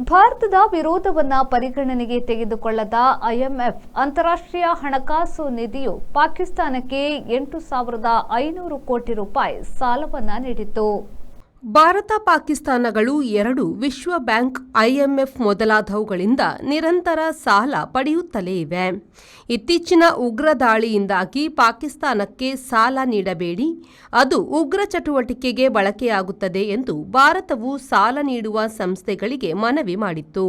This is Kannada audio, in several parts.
ಭಾರತದ ವಿರೋಧವನ್ನ ಪರಿಗಣನೆಗೆ ತೆಗೆದುಕೊಳ್ಳದ ಐಎಂಎಫ್ ಅಂತಾರಾಷ್ಟ್ರೀಯ ಹಣಕಾಸು ನಿಧಿಯು ಪಾಕಿಸ್ತಾನಕ್ಕೆ 8,500 ಕೋಟಿ ರೂಪಾಯಿ ಸಾಲವನ್ನ ನೀಡಿತು. ಭಾರತ ಪಾಕಿಸ್ತಾನಗಳು ಎರಡು ವಿಶ್ವ ಬ್ಯಾಂಕ್, ಐಎಂಎಫ್ ಮೊದಲಾದವುಗಳಿಂದ ನಿರಂತರ ಸಾಲ ಪಡೆಯುತ್ತಲೇ ಇವೆ. ಇತ್ತೀಚಿನ ಉಗ್ರ ದಾಳಿಯಿಂದಾಗಿ ಪಾಕಿಸ್ತಾನಕ್ಕೆ ಸಾಲ ನೀಡಬೇಡಿ, ಅದು ಉಗ್ರ ಚಟುವಟಿಕೆಗೆ ಬಳಕೆಯಾಗುತ್ತದೆ ಎಂದು ಭಾರತವು ಸಾಲ ನೀಡುವ ಸಂಸ್ಥೆಗಳಿಗೆ ಮನವಿ ಮಾಡಿತ್ತು.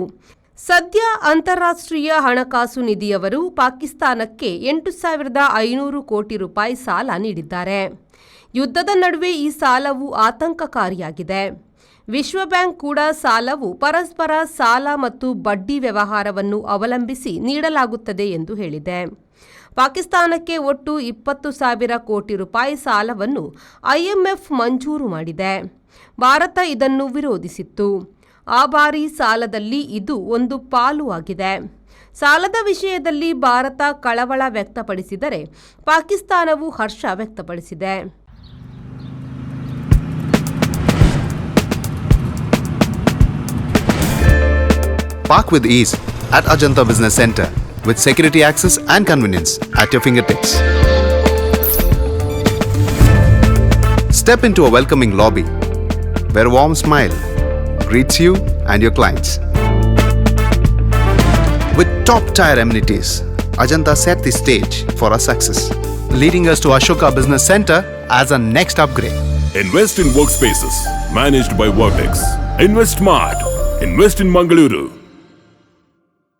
ಸದ್ಯ ಅಂತಾರಾಷ್ಟ್ರೀಯ ಹಣಕಾಸು ನಿಧಿಯವರು ಪಾಕಿಸ್ತಾನಕ್ಕೆ 8,500 ಕೋಟಿ ರೂಪಾಯಿ ಸಾಲ ನೀಡಿದ್ದಾರೆ. ಯುದ್ಧದ ನಡುವೆ ಈ ಸಾಲವು ಆತಂಕಕಾರಿಯಾಗಿದೆ. ವಿಶ್ವ ಬ್ಯಾಂಕ್ ಕೂಡ ಸಾಲವು ಪರಸ್ಪರ ಸಾಲ ಮತ್ತು ಬಡ್ಡಿ ವ್ಯವಹಾರವನ್ನು ಅವಲಂಬಿಸಿ ನೀಡಲಾಗುತ್ತದೆ ಎಂದು ಹೇಳಿದೆ. ಪಾಕಿಸ್ತಾನಕ್ಕೆ ಒಟ್ಟು 20,000 ಕೋಟಿ ರೂಪಾಯಿ ಸಾಲವನ್ನು ಐಎಂಎಫ್ ಮಂಜೂರು ಮಾಡಿದೆ. ಭಾರತ ಇದನ್ನು ವಿರೋಧಿಸಿತ್ತು. ಆ ಬಾರಿ ಸಾಲದಲ್ಲಿ ಇದು ಒಂದು ಪಾಲು ಆಗಿದೆ. ಸಾಲದ ವಿಷಯದಲ್ಲಿ ಭಾರತ ಕಳವಳ ವ್ಯಕ್ತಪಡಿಸಿದರೆ ಪಾಕಿಸ್ತಾನವು ಹರ್ಷ ವ್ಯಕ್ತಪಡಿಸಿದೆ. Park with ease at Ajanta Business Center with security access and convenience at your fingertips. Step into a welcoming lobby where a warm smile greets you and your clients. With top-tier amenities, Ajanta set the stage for our success, leading us to Ashoka Business Center as our next upgrade. Invest in workspaces managed by Vortex. Invest smart. Invest in Mangaluru.